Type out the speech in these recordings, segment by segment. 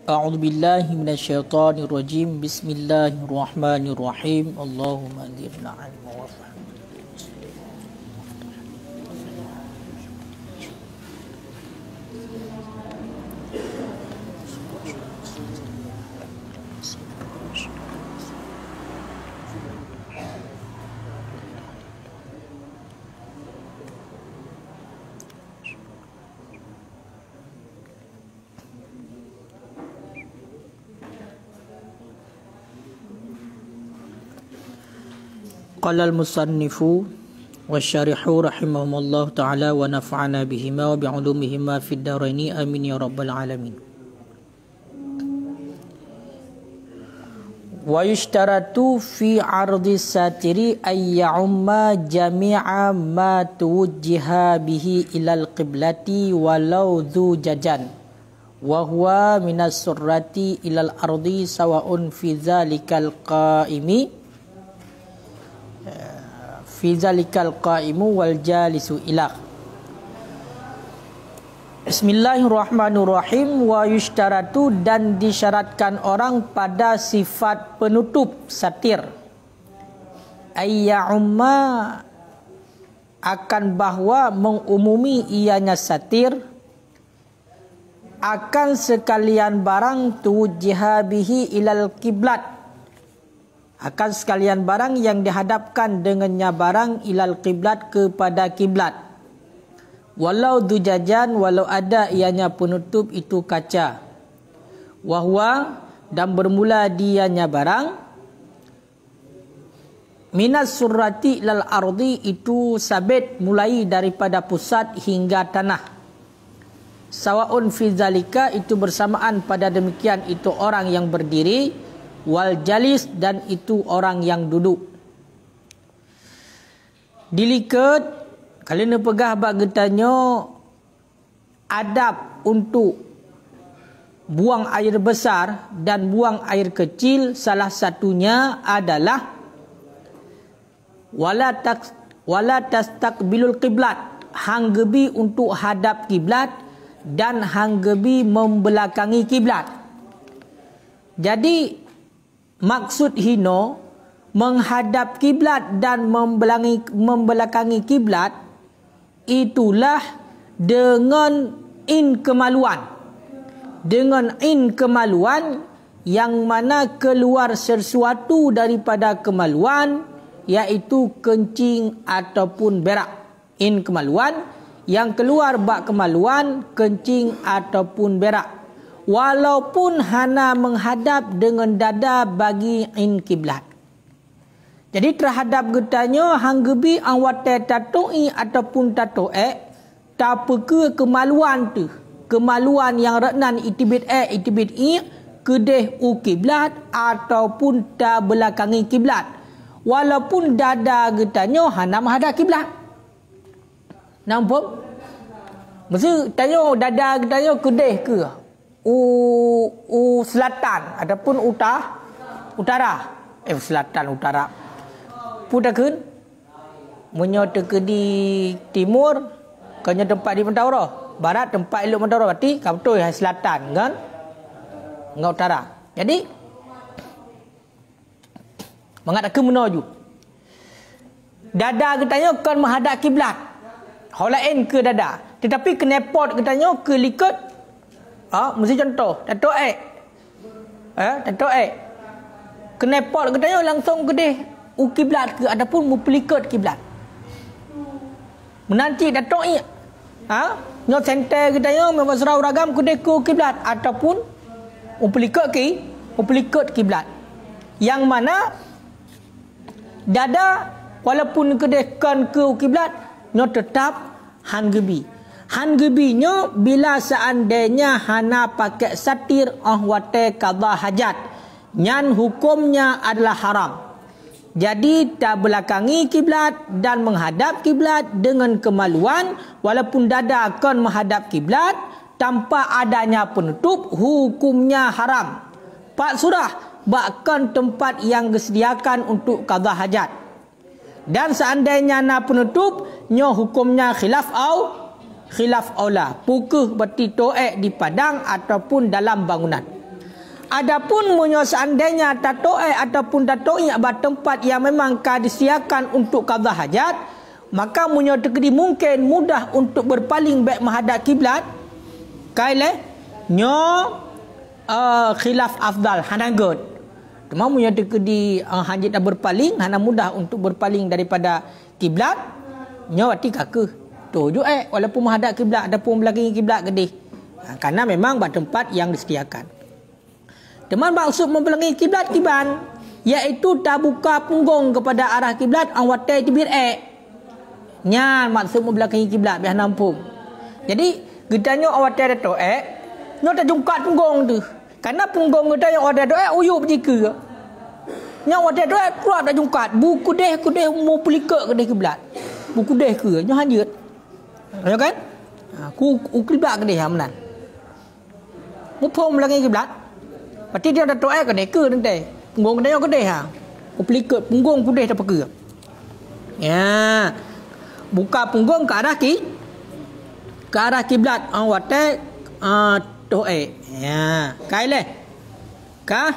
A'udzu billahi minasyaitonir rajim. Bismillahirrahmanirrahim. Allahumma anzirna 'ilma wa fahma. Qala al-musannifu wasyarihu rahimahumullah ta'ala wa nafa'ana bihima wa bi'ulumihima fid daraini amin ya rabbal alamin. Wa yushtaratu fi 'ardi satiri ay ya'umma jami'a ma tuwajjiha bihi ilal qiblati walau dhu jajan wa huwa minas surrati ilal ardi sawa'un fi dzalikal qa'imi fi zalikal qa'imu wal jalisu ilah. Bismillahirrahmanirrahim. Wa yushtaratu, dan disyaratkan orang pada sifat penutup satir, ayya'umma, akan bahwa mengumumi ianya satir akan sekalian barang tuwajjiha bihi ilal kiblat, akan sekalian barang yang dihadapkan dengannya barang ilal kiblat, kepada kiblat. Walau dujajan, walau ada ianya penutup itu kaca. Wahwa, dan bermula dianya barang minas surrati ilal ardi, itu sabit mulai daripada pusat hingga tanah. Sawaun fi zalika, itu bersamaan pada demikian itu orang yang berdiri, wal jalis, dan itu orang yang duduk. Dilikat kalian pegah bak getanyo adab untuk buang air besar dan buang air kecil. Salah satunya adalah wala tastaqbilul qiblat, hanggebi untuk hadap kiblat dan hanggebi membelakangi kiblat. Jadi maksud hino menghadap kiblat dan membelakangi kiblat itulah dengan kemaluan. Dengan kemaluan yang mana keluar sesuatu daripada kemaluan, iaitu kencing ataupun berak. Kemaluan yang keluar bak kemaluan, kencing ataupun berak. Walaupun hana menghadap dengan dada bagi kiblat. Jadi terhadap getanyo hanggebi anwate tatoi ataupun tatoe, tapeke kemaluan tu, kemaluan yang reknan itibit itibit kedeh kiblat ataupun ta belakangi kiblat. Walaupun dada getanyo hana menghadap kiblat. Nampak? Mesti tanyo dada getanyo kedeh ke selatan ataupun utara. Selatan utara. Putakeun menyo ke di timur, kanya tempat di Mentawara. Barat tempat elok Mentawara, berarti betul selatan kan? Ngau utara. Jadi menghadap ke menuju. Dada katanya kan menghadap kiblat. Holain ke dada. Tetapi kenepot katanya ke likat. Mesti contoh tato tato kenepot katanya langsung kedeh kiblat ke ataupun mupelikat kiblat. Menanti dato nyo center katanya memang serau ragam kedeh ke kiblat ataupun mupelikat kiblat. Yang mana dada walaupun kedeh kan ke kiblat nyo tetap hanggebi. Hanggebinya bila seandainya hana pakai satir wate qadha hajat, nyan hukumnya adalah haram. Jadi tak belakangi kiblat dan menghadap kiblat dengan kemaluan, walaupun dada akan menghadap kiblat tanpa adanya penutup, hukumnya haram. Pak surah bahkan tempat yang disediakan untuk qadha hajat. Dan seandainya na penutup, nyo hukumnya khilaf aula, pukuh berarti toek di padang ataupun dalam bangunan. Adapun munyo seandainya tatoe ataupun tatoi abad tempat yang memang disediakan untuk qada hajat, maka munyo tegedi mungkin mudah untuk berpaling baik menghadap kiblat. Kaile nyo khilaf afdal hanagut. Cuma munyo tegedi hajat berpaling, hana mudah untuk berpaling daripada kiblat. Nyo berarti kakeh. Tu je walaupun menghadap kiblat ataupun belakang kiblat gedih. Karena memang bak tempat yang disediakan. Teman maksud membelakangi kiblat kiban, iaitu tak buka punggung kepada arah kiblat ang watai tibir nya maksud membelakangi kiblat biar nampung. Jadi gedanya ang watai dato nyo tak jungkat punggung tu. Karena punggung kita yang watai dato uyup jika. Nya watai dato keluar tak jungkat. Buku deh mau pelika ke deh kiblat. Buku deh ke nyo hanjut. Ya kan? Ku kiblat ke deh hamnan. Mu pom belakang kiblat. Berarti dia dah to'ai ke deka nanti. Punggung dia ke deh. Kuplikat punggung ku deh tak pakai. Ya. Buka punggung ke arah ke arah kiblat. Watai to'ai. Ya. Kai leh. Ka.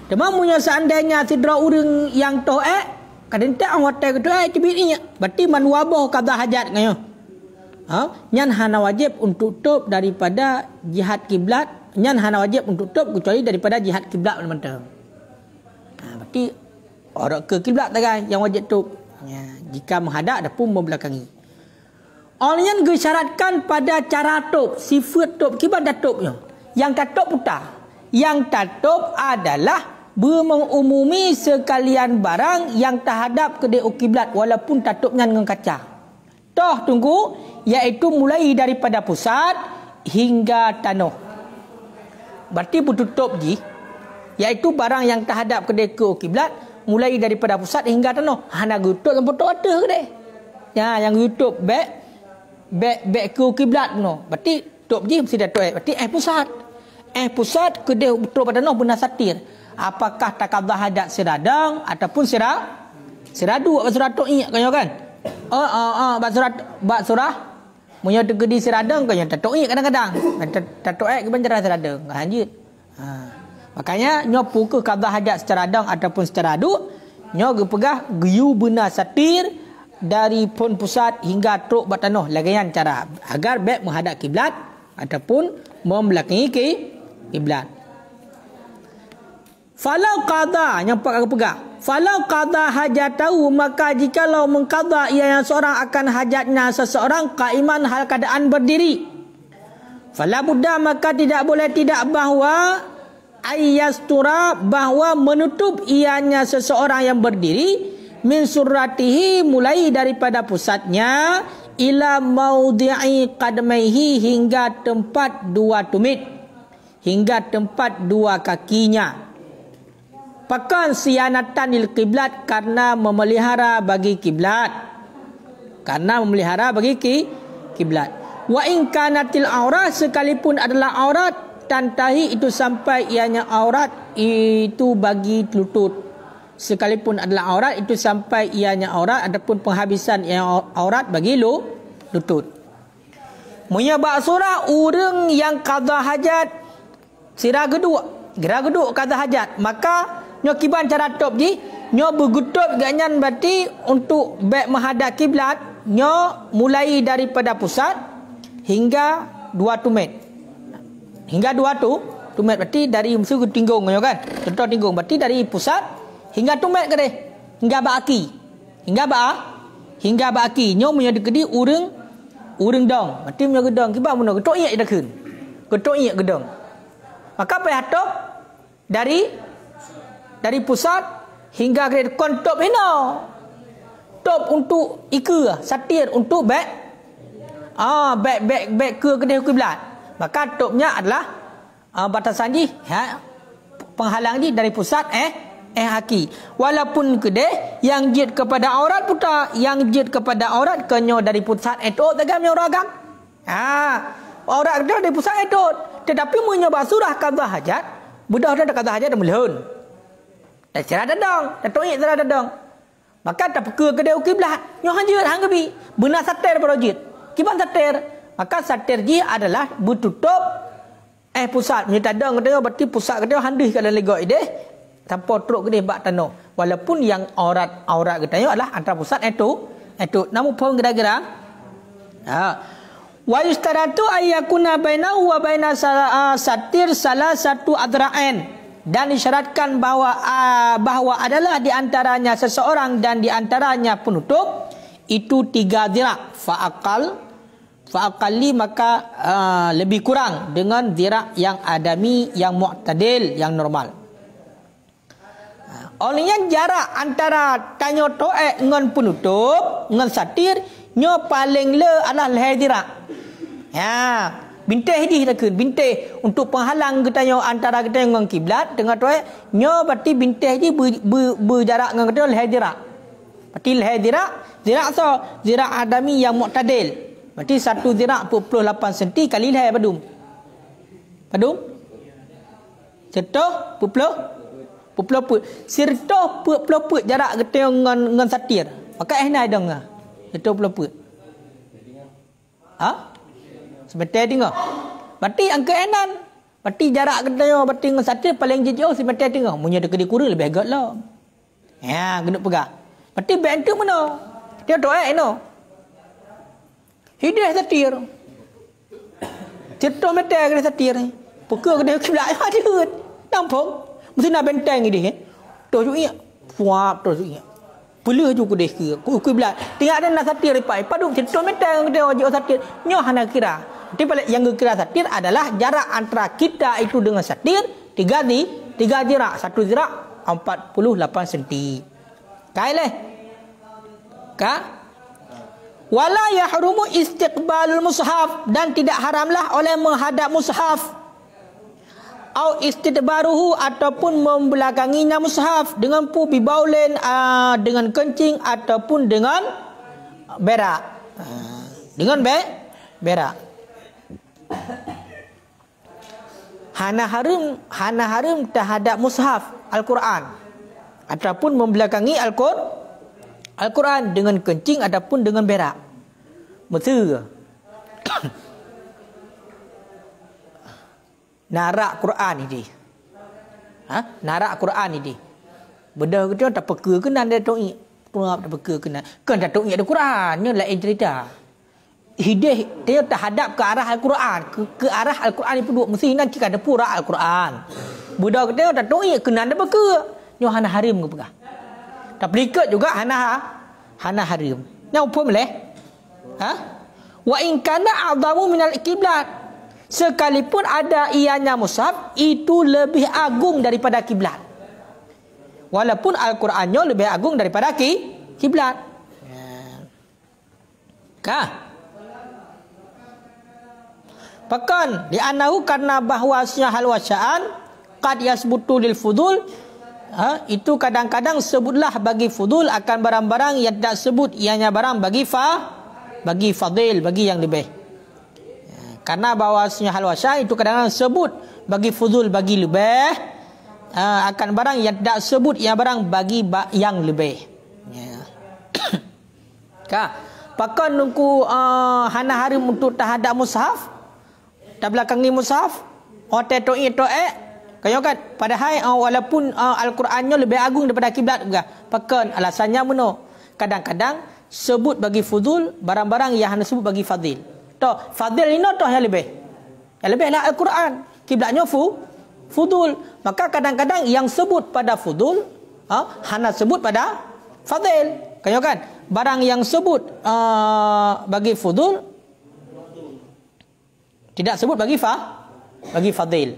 Demam punya seandainya sidra urang yang to'ai. Kadang tak watai ke to'ai tibit ni. Berarti man wabah qada hajat ngayo. Nyan hana wajib untuk tutup daripada jihad kiblat. Nyan hana wajib untuk tutup kecuali daripada jihad kiblat teman-teman. Berarti orang ke kiblat tak yang wajib tutup. Jika menghadap ataupun membelakangi. Orang yang disyaratkan pada cara tutup, sifat tutup kiblat dah tutupnya. Yang tak tutup putar. Yang tak tutup adalah mengumumi sekalian barang yang terhadap ke kiblat walaupun tak tutupnya dengan kaca. Toh tunggu, iaitu mulai daripada pusat hingga tanah. Berarti bertutup ji, iaitu barang yang terhadap ke kiblat mulai daripada pusat hingga tanah. Hana gutuk lembu tu ada ke deh. Ya, yang gutuk back ke kiblat no. Berarti tutup ji mesti dah tuai. Berarti pusat. Pusat ke deh betul pada tanah benar satir. Apakah taqadha hajat siradang ataupun siradu apa surat tu ingat kan? Bak surah munyo tegedi siradang kan tatok kadang-kadang tatok ke banjara siradang lanjut. Makanya nyo puka qada hajat secara dang ataupun secara adu nyo gepegah giyu benar satir dari pun pusat hingga truk batanoh lagayan cara agar baik menghadap kiblat ataupun membelakangi kiblat. Falau qada yang pak pegang. Falau qada hajatahu, maka jikalau mengqada ia yang seorang akan hajatnya seseorang qaiman hal keadaan berdiri. Fala budda, maka tidak boleh tidak bahwa ayyastura, bahwa menutup ianya seseorang yang berdiri min surratihi, mulai daripada pusatnya ila maudhi'i qadmaihi, hingga tempat dua tumit, hingga tempat dua kakinya. Pakan sianatan lil kiblat, karena memelihara bagi kiblat. Karena memelihara bagi kiblat. Wa in kanatil aurat, sekalipun adalah aurat, tantahi itu sampai ianya aurat itu bagi lutut. Sekalipun adalah aurat itu sampai ianya aurat ataupun penghabisan yang aurat bagi lutut. Munya bak surah urang yang qada hajat sira geduk qada hajat, maka nyo kiban cara top ji nyo bergutup ganyan berarti untuk baik menghadap kiblat nyo mulai daripada pusat hingga 2 tumit. Hingga 2 tumit berarti dari musuh tinggung nyo kan. Contoh tinggung berarti dari pusat hingga tumit ke deh. Hingga baki. Hingga baki nyo punya dekedi urang dong. Berarti punya gedong kiban mun getok iak dah keun. Getok iak gedong. Maka payah top dari pusat hingga ke kontop hino. Top untuk ika satir untuk back ke kedai kiblat. Maka topnya adalah batasan ji penghalang ji dari pusat haki. Walaupun kedai yang jid kepada aurat putar, yang jid kepada aurat kenyo dari pusat itu tagam yang ragam. Aurat dari pusat itu. Tetapi munyo basurah qada hajat, budah dah qada hajat dah melehun. Tak cerah dadang, tak toik cerah dadang. Maka tak peka kedai kiblat, nyo hanjut hanggebi. Benar satir parojit. Kiban satir, maka satir ji adalah bertutup pusat punya tadang kata berarti pusat kata handis kat dalam legok ide tanpa teruk gede bak tanah. Walaupun yang aurat kata adalah antara pusat itu namun pun kira-kira wa yustaratu ayyakuna bainahu wa baina satir salah satu adra'ain, dan disyaratkan bahawa adalah di antaranya seseorang dan di antaranya penutup itu 3 dira' fa'aqalli maka lebih kurang dengan dira' yang adami, yang mu'tadil, yang normal. Olehnya jarak antara tanyo to'ek dengan penutup dengan satir nyo paling le adalah leher dira'. Bintih di takun bintih untuk penghalang kita nyo antara kita dengan kiblat dengan to'ek nyo berarti bintih di berjarak dengan kita leher dira'. Berarti leher dira' so dira' adami yang mu'tadil. Berarti 1 dira' 48 cm kali leher padum. Serta put. Serta put jarak kita dengan satir. Maka ehna dong ah. Serta put. Semeter tengok. Berarti angka enan. Berarti jarak kita berarti dengan satir paling jauh semeter tengok. Punya dekat di kurang lebih agak lah. Kena pegang. Berarti band tu mana? Dia doa no. Hidayah satir. Cerita meter kena satir ni. Pukul kena kiblat ada. Nampak? Mesti nak benteng ni dia. Tu juga. Fuap tu juga. Pula juga deh ke. Kiblat. Tengok ada nak satir lepas. Paduk cerita meter kita wajib satir. Nyoh nak kira. Tapi yang kira satir adalah jarak antara kita itu dengan satir 3 jarak. 1 jarak 48 cm. Kaileh. Wala yahrumu istiqbalul mushaf, dan tidak haramlah oleh menghadap mushaf. Au istidbaruhu, ataupun membelakanginya mushaf dengan pubi baulin, dengan kencing ataupun dengan berak. Dengan berak. Hana haram terhadap mushaf Al-Quran ataupun membelakangi Al-Quran dengan kencing ataupun dengan berak. Betul. Narak Quran ini. Narak Quran ini. Benda kita tak peka kena ada to'i. Tak peka kena. Kan tak to'i ada Quran, nya lain cerita. Hidayah dia terhadap ke arah Al-Quran, ke arah Al-Quran itu dua mesti nanti ada pura Al-Quran. Budak dia tak to'i kena ada peka. Nya hana harim ke pegah. Tak berikat juga hana harim. Yang apa boleh? Wa in kana a'zamu minal kiblat. Sekalipun ada ianya mushaf itu lebih agung daripada kiblat. Walaupun Al-Qurannya lebih agung daripada kiblat. Bahkan li'annahu karena bahwasanya hal wasya'an qad yasbutu lil fudul. Itu kadang-kadang sebutlah bagi fudul akan barang-barang yang tak sebut ianya barang bagi fadil, bagi yang lebih. Karena bahawasanya hal wasya itu kadang-kadang sebut bagi fudul, bagi lebih, akan barang yang tak sebut ianya barang bagi yang lebih. Pakai nunggu hana harim untuk terhadap mushaf, tak belakangi mushaf, ote-to'i kaya kan padahal walaupun Al-Qurannya lebih agung daripada kiblat juga. Pakan alasannya mana? Kadang-kadang sebut bagi fudul barang-barang yang hanya sebut bagi fadil. Toh fadil ini toh yang lebih. Yang lebihlah Al-Quran. Kiblatnya fudul. Maka kadang-kadang yang sebut pada fudul hanya sebut pada fadil. Kaya kan? Barang yang sebut bagi fudul tidak sebut bagi fadil.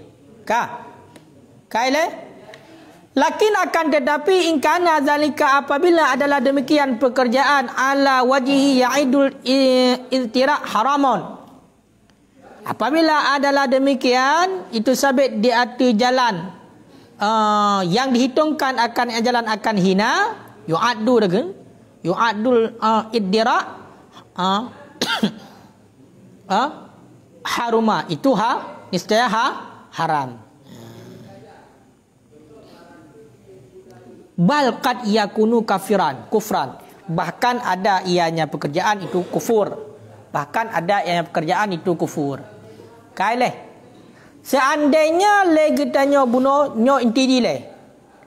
Lakin akan tetapi ingkana zalika apabila adalah demikian pekerjaan ala wajhi ya'idul iltira haramun. Apabila adalah demikian itu sabit di atas jalan yang dihitungkan akan jalan akan hina yu'addu yu'addul iddira haruma itu niscaya haram. Bal qad yakunu kufran. Bahkan ada ianya pekerjaan itu kufur. Bahkan ada ianya pekerjaan itu kufur. Kaileh. Seandainya lagi tanya bunuh nyo inti dile.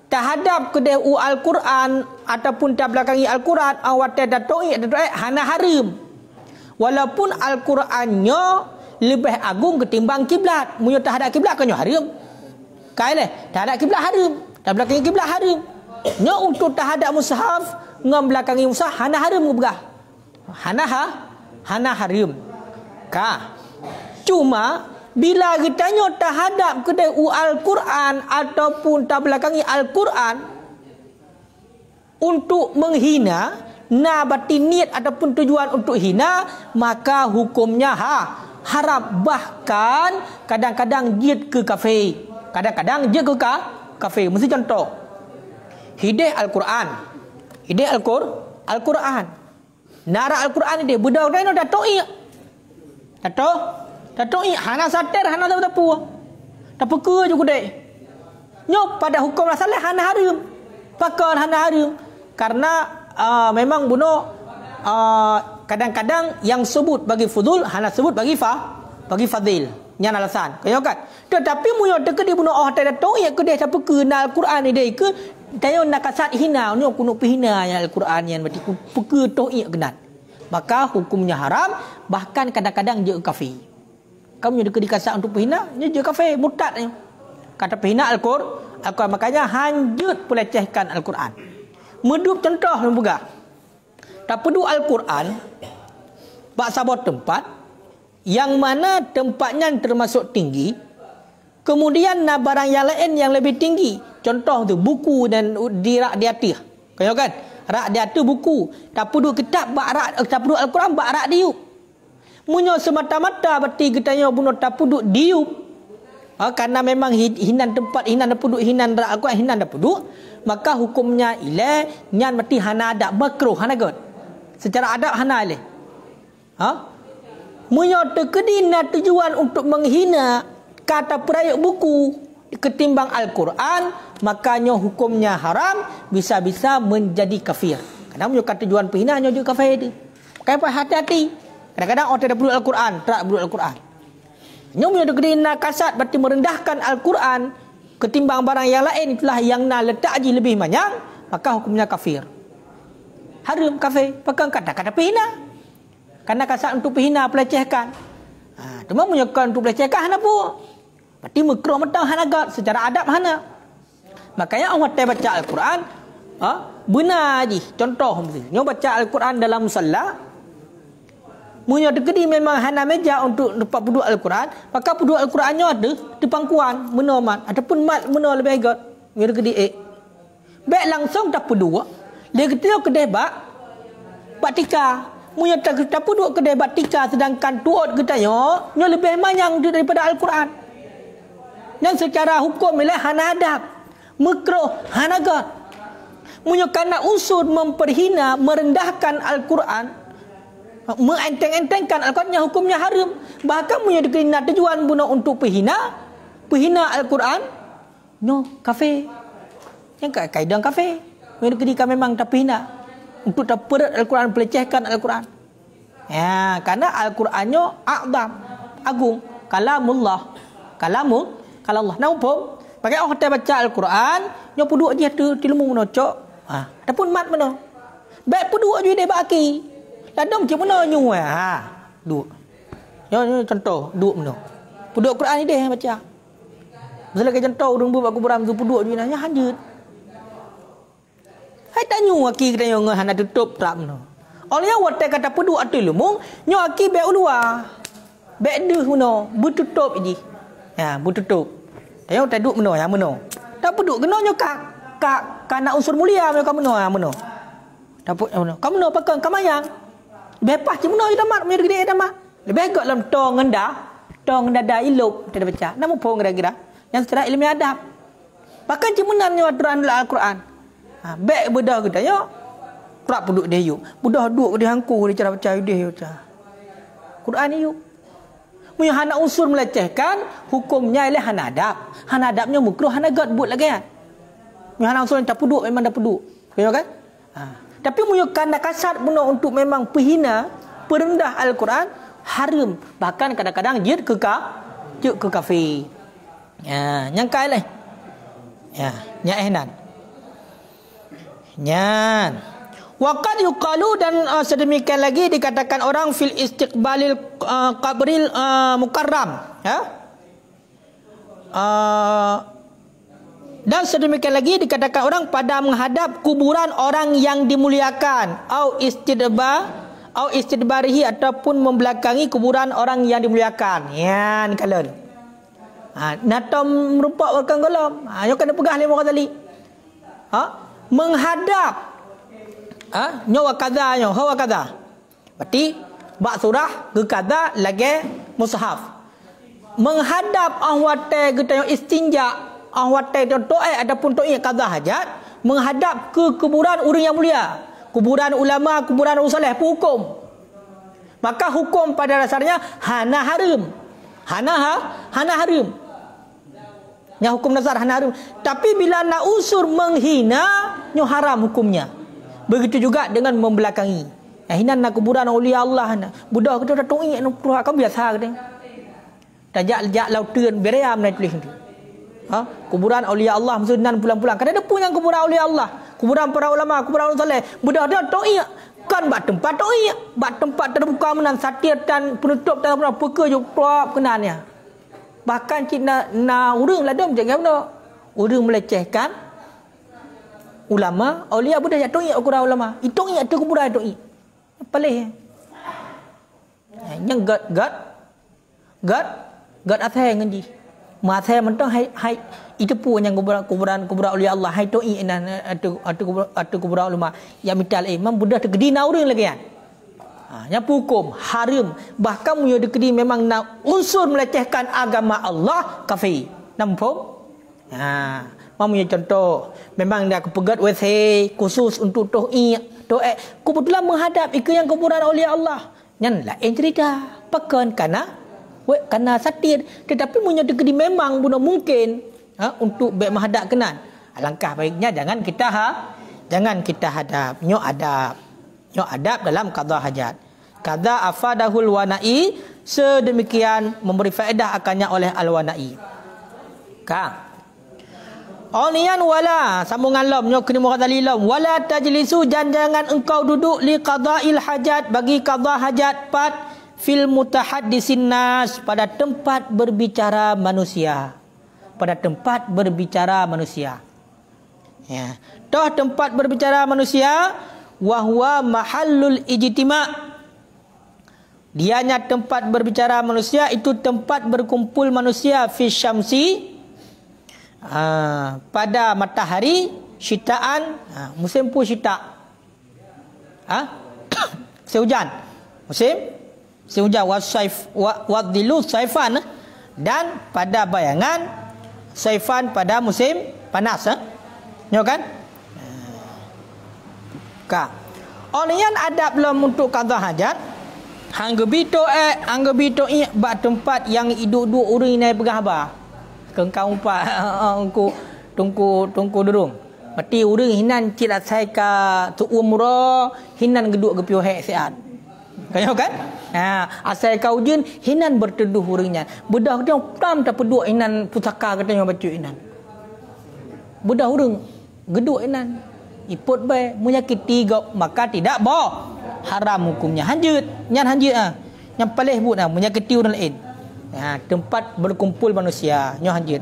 Terhadap kedai Al-Quran ataupun tak belakangi Al-Quran awat datoi hana haram. Walaupun Al-Qurannya lebih agung ketimbang kiblat. Munyo terhadap kiblat kan nyo haram. Kaile terhadap kiblat haram. Tak belakangi kiblat haram. Nyo untuk terhadap mushaf ngam belakangi mushaf hana haram bergah. Hana haram. Ka. Cuma bila ditanya terhadap kedai Al-Quran ataupun tak belakangi Al-Quran untuk menghina, bati niat ataupun tujuan untuk hina, maka hukumnya haram. Bahkan kadang-kadang jid ke kafe. Kadang-kadang jid ke kafe. Mesti contoh. Hidayah Al-Quran. Hidayah Al-Quran. Nara Al-Quran dia budak-budak dah tahu. Tatoi hana satir hana tapu. Tapu ke juga dek. Nyo pada hukum asal hana haram. Pakar hana haram. Karena memang bunuh kadang-kadang yang sebut bagi fudul hana sebut bagi fadil. Nyan alasan. Kaya kan. Tetapi munyo teke di bunuh tak tatoi ke dek tapu ke na Al-Quran ni dek ke tayo nak kasat hina nyo kuno pihina yang Al-Quran yang berarti peke toi kenat. Maka hukumnya haram, bahkan kadang-kadang je kafir. Kamu yang dikasar untuk penghina, dia je kafir, murtad. Kata penghina Al-Quran, makanya hanjut pelecehkan Al-Quran. Medup contoh juga. Tak perlu Al-Quran, bak sabar tempat, yang mana tempatnya termasuk tinggi, kemudian barang yang lain yang lebih tinggi. Contoh tu, buku dan dirak di atas. Kaya kan? Rak di atas buku. Tak perlu kitab, tak perlu Al-Quran, bak rak diuk. Munyo semata-mata berarti kitanya bunuh tak puduk diup. Karena memang hinan tempat, hinan puduk, hinan Al-Quran, hinan puduk. Maka hukumnya ile, nyan berarti hana adab, makruh, hana god. Secara adab hana ile. Munyo terkedina tujuan untuk menghina kata perayuk buku ketimbang Al-Quran, makanya hukumnya haram, bisa-bisa menjadi kafir. Karena munyo kata tujuan penghina, nyo juga kafir itu. Makanya hati-hati. Kadang-kadang orang tidak perlu Al-Quran, tak perlu Al-Quran. Nyom yang dikena kasat berarti merendahkan Al-Quran ketimbang barang yang lain, itulah yang nak letak je lebih banyak, maka hukumnya kafir. Haram kafir, pakai kata-kata pihina. Karena kasat untuk pihina, pelecehkan. Cuma menyekan untuk pelecehkan hana pun. Berarti makruh metang hana gad, secara adab hana. Makanya orang baca Al-Quran, benar je. Contoh, nyom baca Al-Quran dalam musalla. Munyo dekedi memang hana meja untuk dapat puduk Al-Quran, maka puduk Al-Qurannya ada di pangkuan menomat ataupun mat meno lebih got. Munyo dekedi baik langsung tak puduk. Dia kata kedai bak tika. Munyo tak puduk kedai bak tika, sedangkan tuot katanya nyo lebih manyang daripada Al-Quran. Yang secara hukum ialah hana adab, makruh, hana got. Munyo kana unsur memperhina, merendahkan Al-Quran, mengenteng-entengkan Al-Quran, hukumnya haram. Bahkan punya dikena tujuan bunuh untuk penghina Al-Quran, no kafir. Yang kaedah kafir. Punya dikena memang tak penghina untuk tak perat Al-Quran, pelecehkan Al-Quran. Ya, karena Al-Qurannya a'zam, agung, kalamullah. Kalamullah. Nampak? Pakai orang tak baca Al-Quran, nyo puduk dia tu di lemung nocok. Ataupun mat mana. Baik puduk je dia baki. Ladam macam mana nyu duduk. Yo contoh duduk mana. Puduk Quran ni dia baca. Misalnya ke contoh urang buat aku beram tu puduk je nanya hanjut. Hai tanyu aki kita yo ngah nak tutup tak mana. Oleh awak kata puduk atul lumung, nyo aki be ulua. Be deh mana, bertutup je. Ya, bertutup. Tayo tak duduk mana yang mana. Tak puduk kena nyo kak nak unsur mulia mereka mana. Tak put mana. Kamu mana pakai kamayang. Bebas je mana kita mat, punya gede dah mat. Lebih agak dalam tong ngendah dah ilok kita baca. Namun pun kira-kira yang secara ilmu adab. Bahkan sebenarnya aturan Al-Quran. Baik bedah kita yo. Kerak puduk dia yuk. Bedah duduk dia hangku dia cara baca dia baca. Quran ni yuk. Punya hana unsur melecehkan, hukumnya ialah hana adab. Hana adabnya makruh, hana gad buat lagi kan. Punya hana unsur yang tak puduk memang dah puduk. Betul kan? Tapi punya kanda kasar guna untuk memang penghina, perendah Al-Quran, haram. Bahkan kadang-kadang jid ke kafir. Yang kai lai. Nya ihnan. Nyan. Waqad yuqalu dan sedemikian lagi dikatakan orang fil istiqbalil qabril mukarram. Dan sedemikian lagi dikatakan orang pada menghadap kuburan orang yang dimuliakan, au istidbarihi ataupun membelakangi kuburan orang yang dimuliakan. Ya, ni kalian. Natam merupakan orang golom. Yo kena pegah lima kali. Menghadap. Nyawa kaza nyo, hawa kaza. Berarti bak surah ke kaza lagi mushaf. Menghadap ahwate kita yang istinja, ahwate doa ataupun doa qada hajat, menghadap ke kuburan orang yang mulia, kuburan ulama, kuburan orang soleh, hukum. Maka hukum pada dasarnya hana haram. Hana haram. Yang hukum dasar hana haram. Tapi bila nak usur menghina, nyo haram hukumnya. Begitu juga dengan membelakangi. Hina nak kuburan aulia Allah. Budak kita dah tu'i nak purak kan biasa kita. Tajak lau tuen beream naik tulis tu. Kuburan aulia Allah maksudnya pulang-pulang. Kadang ada pun yang kuburan aulia Allah, kuburan para ulama, kuburan orang soleh. Budak dia to'i kan bak tempat to'i, bak tempat terbuka menan satir dan penutup dan apa peka jo prop kenannya. Bahkan kita na urang lah dom jangan benda. Urang melecehkan ulama, aulia budak jak to'i kuburan ulama. Itu i tu kuburan to'i. Pelih. Yang God athai nganji. Ma athai man tong hai itu pun yang kuburan aulia Allah hai to i nan atu kuburan ulama yang mital imam budak tegedi na urang lagi kan. Yang hukum haram bahkan munyo degedi memang nak unsur melecehkan agama Allah kafir. Nampak? Mamunya contoh memang dia kepegat WC khusus untuk to'i kebetulan menghadap ke yang kuburan aulia Allah. Yang lain cerita. Pakan karena satir, tetapi punya degedi memang guna mungkin untuk baik menghadap kenan. Alangkah baiknya jangan kita hadap. Nyo adab dalam qada hajat. Qada afadahul wanai, sedemikian memberi faedah akannya oleh al-wanai. Onian wala sambungan lam nyo kena muka dalil lam wala tajlisu jangan engkau duduk li qada'il hajat bagi qada hajat fil mutahaddisin nas pada tempat berbicara manusia. Pada tempat berbicara manusia. Ya. Toh tempat berbicara manusia wa huwa mahallul ijtima'. Dianya tempat berbicara manusia itu tempat berkumpul manusia fi syamsi pada matahari syitaan musim pun syita. Sehujan. Musim sehujan wadilu saifan dan pada bayangan saifan pada musim panas nyo kan Onian adab belum untuk qada hajat anggebi to bak tempat yang hidup-hidup orang ini pegah ba kengkau umpat tungku durung mati orang hinan cilat sai ka tu umrah hinan geduk gepiu hek siat kau kan? Asal kau jin hinan berteduh orangnya. Budak dia pram tak peduk hinan pusaka katanya baca hinan. Budak orang geduk hinan. Iput bae menyakiti gop maka tidak boh. Haram hukumnya. Hanjut, nyan hanjut Yang paling but menyakiti orang lain. Tempat berkumpul manusia, nyo hanjut.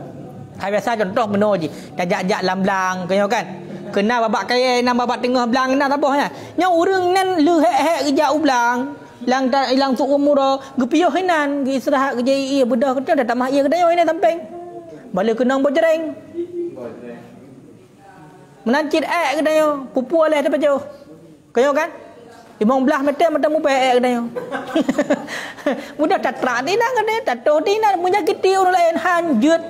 Hai biasa contoh beno je. Tajak-jak lamblang kau kan? Kena babak kaya nan babak tengah belang kena taboh nya. Nya urang nan lehek-hek kerja ublang. Lang tak ilang tu umur gepiyoh hinan gi istirahat kerja bedah kita dah tamah ia kedai ini tamping. Bala kenang berjereng. Menancit kedai pupu oleh dapat jauh. Kau kan? 15 meter mata mu pe kedai. Mudah tatrak ni nak kedai tato ni nak menyakiti orang lain hanjut.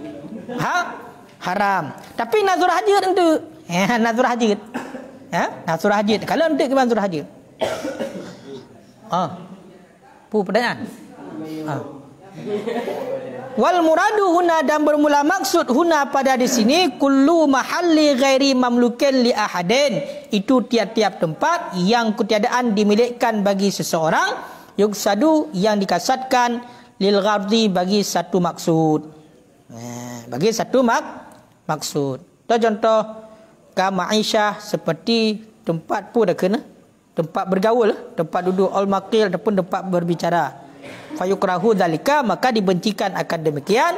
Haram. Tapi nazur hajat tu nazur hajat. Nazur hajat. Kalau nanti ke nazur hajat. Pertanyaan. Wal muradu huna dan bermula maksud huna pada di sini kullu mahalli ghairi mamlukin li ahadin. Itu tiap-tiap tempat yang ketiadaan dimilikkan bagi seseorang yuksadu yang dikasatkan lil ghardi bagi satu maksud. Bagi satu maksud. Contoh kama Aisyah seperti tempat pun dah kena. Tempat bergaul, tempat duduk al-maqil ataupun tempat berbicara. Fayukrahu dzalika, maka dibencikan akan demikian.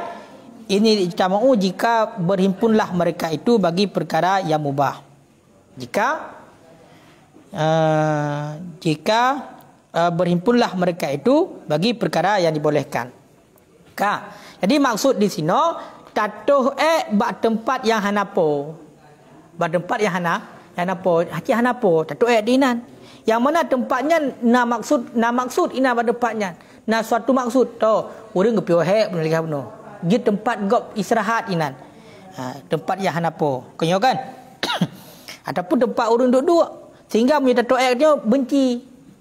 Ini ijtama'u jika berhimpunlah mereka itu bagi perkara yang mubah. Jika berhimpunlah mereka itu bagi perkara yang dibolehkan. Jadi maksud di sini tatuh bak tempat yang hanapo. Bak tempat yang hanapo, haji hanapo tatuh dinan. Yang mana tempatnya na maksud ina pada tempatnya. Na suatu maksud tu urang gepio hek benar lihat benar. Gi tempat gop istirahat inan. Tempat yang hanapo. Kenyo kan? Ataupun tempat urang duduk sehingga punya tatuh dia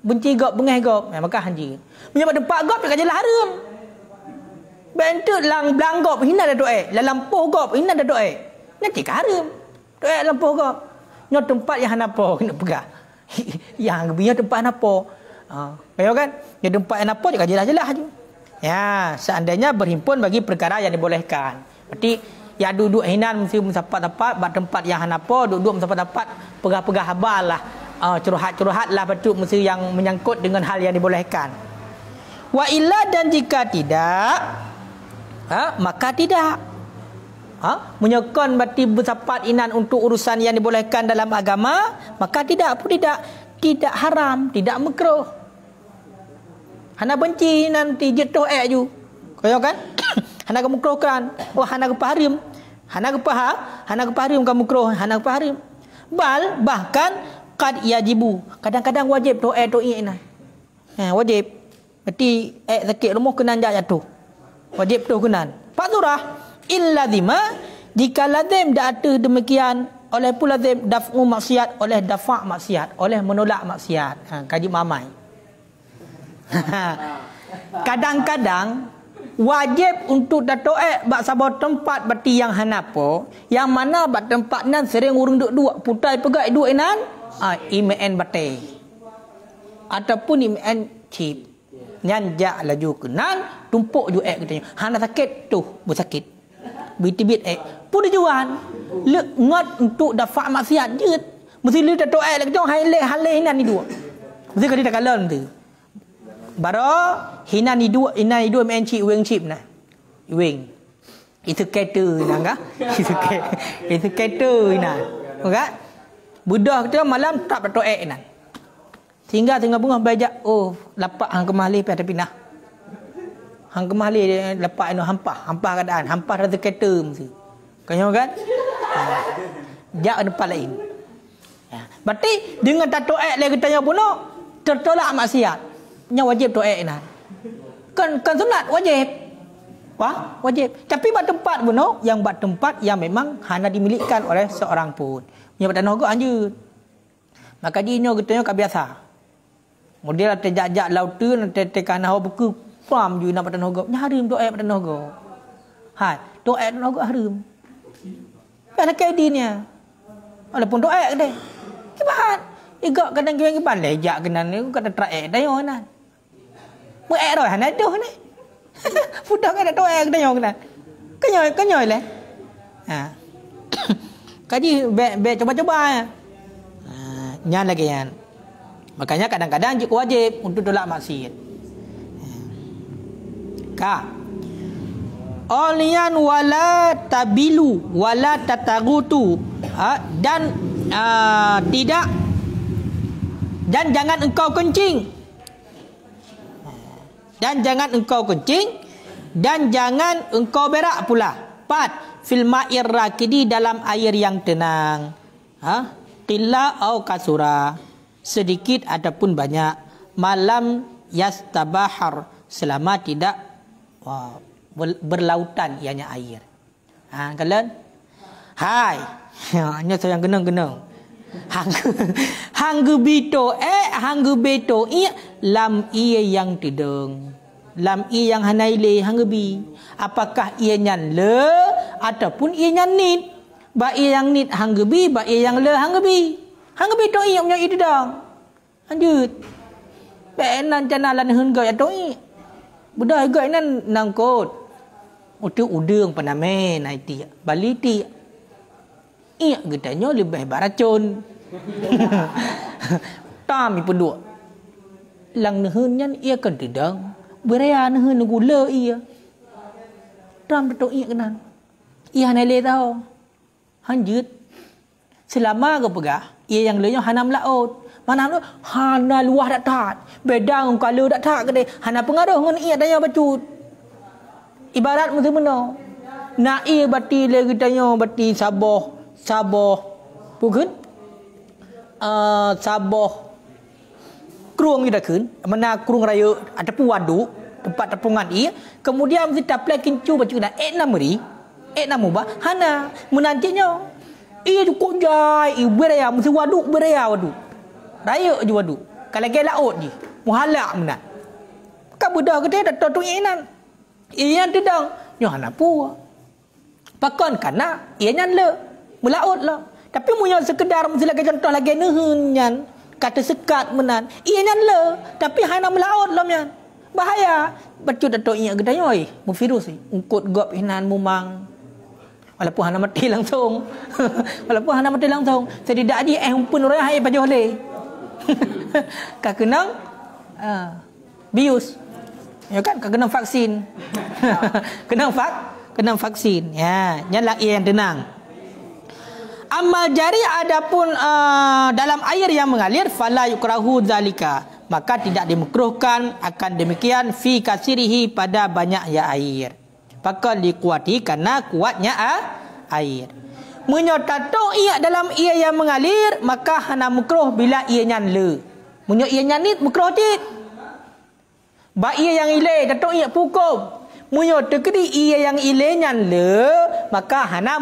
benci gop bengah gop. Maka haji. Punya tempat gop dekat jalan haram. Bentuk lang gop hina dah doa. Lampuh gop hina dah doa. Nanti ke haram. Doa lampuh gop. Nyo tempat yang hanapo kena pegang. Yang punya tempat apa? Kayo kan? Dia tempat yang apa juga jelas-jelas je. Ya, seandainya berhimpun bagi perkara yang dibolehkan. Berarti ya duduk hinan mesti mendapat tempat yang hanapo, duduk mendapat pegah-pegah habal lah. Curhat-curhat lah betul mesti yang menyangkut dengan hal yang dibolehkan. Wa illa, dan jika tidak, maka tidak. Menyokong berarti bersapat inan untuk urusan yang dibolehkan dalam agama, maka tidak haram, tidak makruh. Hana benci nanti jatuh ju. Kau kan? Hana makruh kan? Hana kepaharim. Hana kepaharim kamu makruh, hana kepaharim. Bahkan qad yajibu. Kadang-kadang wajib doa inan. Wajib. Berarti sakit rumah kena jatuh. Wajib tu kena. Fadurah illa dima, jika lazim dah ada demikian, oleh pula lazim daf'u maksiat, oleh dafa' maksiat, oleh menolak maksiat. Kaji mamai. Kadang-kadang wajib untuk dato'ek bak sabar tempat berarti yang hanapo, yang mana bak tempat nan sering urung duduk putai pegai duduk inan, imen batai. Ataupun imen cip. Nyanjak laju kenan, tumpuk ju katanya. Hana sakit tu, bersakit. Bitibit pun tujuan ngot untuk dafa maksiat je. Mesti lu tak doa lagi jong halai hinan ni dua. Mesti kali tak kalan tu. Baro hinan ni dua menci weng chip nah. Weng. Itu kereta nang ka? Itu kereta nah. Okey. Budak kita malam tak berdoa nan. Sehingga tengah bunga bajak lapak hang kemali pada pindah. Hang kemali lepak ino hampah keadaan, hampah rasa kereta mesti. Kau kan? Jak depan lain. Berarti dengan tak doa lagi tanya puno tertolak maksiat. Nya wajib doa ina. Kan sunat wajib. Wajib. Tapi buat tempat puno yang buat tempat yang memang hanya dimilikan oleh seorang pun. Nya badan hogok anjut. Maka dia nyo katanya biasa. Model terjak-jak laut tu nanti tekan hawa buku pam ju nak badan hogok. Nya harim doa badan hogok. Doa badan hogok harim. Kan kaidinya. Walaupun doa ke dia. Kibat. Igak kadang kibat lejak kenan ni kata traek dayo nan. Muek roh han aduh ni. Budak kan doa ke dayo kenan. Kenyoy le. Kaji be coba-coba ya. Nyan lagi yan. Makanya kadang-kadang juga wajib untuk tolak maksiat. Olian wala tabilu wala tatagutu, dan tidak, dan jangan engkau kencing, dan jangan engkau kencing, dan jangan engkau berak pula. 4 fil ma'ir rakidi, dalam air yang tenang. Qilla au kasura, sedikit ataupun banyak. Malam yastabahar, selama tidak berlautan ianya air. Kalian? Hai. Nya saya geneng-geneng. Hang beto lam ia yang tideng. Lam i yang hanaile hang bi. Apakah ianya le ataupun ianya nit? Ba yang nit hang bi, ba yang le hang bi. Hang beto i punya i tideng. Lanjut. Benan janalan hun gaya toi. Budak gaya nan nangkot. Utu udung paname naiti. Bali ti. Ia getanya lebih baracun. Tami pendua. Lang nehun nyan ia kan tidang. Berea nehun gula ia. Tam betul ia kenan. Ia nele tahu. Hanjut. Selama ke pegah. Ia yang lenya hanam laut. Mana tu? Hana luah dak tat. Bedang kalau dak tat ke dia. Hana pengaruh ngan ia tanya bacut. Ibarat macam mana? Nak ia bati lagi tanya bati Sabah. Bukan? Sabah. Keruang kita kun. Mana keruang raya ataupun waduk. Tempat tepungan ia. Kemudian kita play kincu baca kena. Namri. Namubah. Hana. Menantinya. Ia tu kok jai. Beraya. Mesti waduk. Beraya waduk. Raya je waduk. Kalau ke laut je. Muhalak menat. Kan budak kita dah tahu inan. Ia tidak. Nyohan apa? Pakon karena ia nyan le. Melaut lah. Tapi punya sekedar mesti lagi contoh lagi nehun nyan. Kata sekat menan. Ia nyan le. Tapi hana melaut lah nyan. Bahaya. Betul datuk ia gedanya oi. Mu virus ni. Ungkut gop hinan mumang. Walaupun hana mati langsung. Walaupun hana mati langsung. Sedidak dia pun orang hai pajuh le. Kak kenang bius. Ya kan kak kenang vaksin. Kenang vaksin. Ya, nyalah ia yang tenang. Amal jari adapun dalam air yang mengalir fala yukrahu zalika, maka tidak dimakruhkan akan demikian fi kasirihi pada banyaknya air. Pakal dikuati karena kuatnya air. Menyotato ia dalam ia yang mengalir maka hana makruh bila ia nyanle. Munyo ia nyanit makruh tit. Ba ia yang ile tato ia pukum. Munyo tekedi ia yang ile nyanle maka hana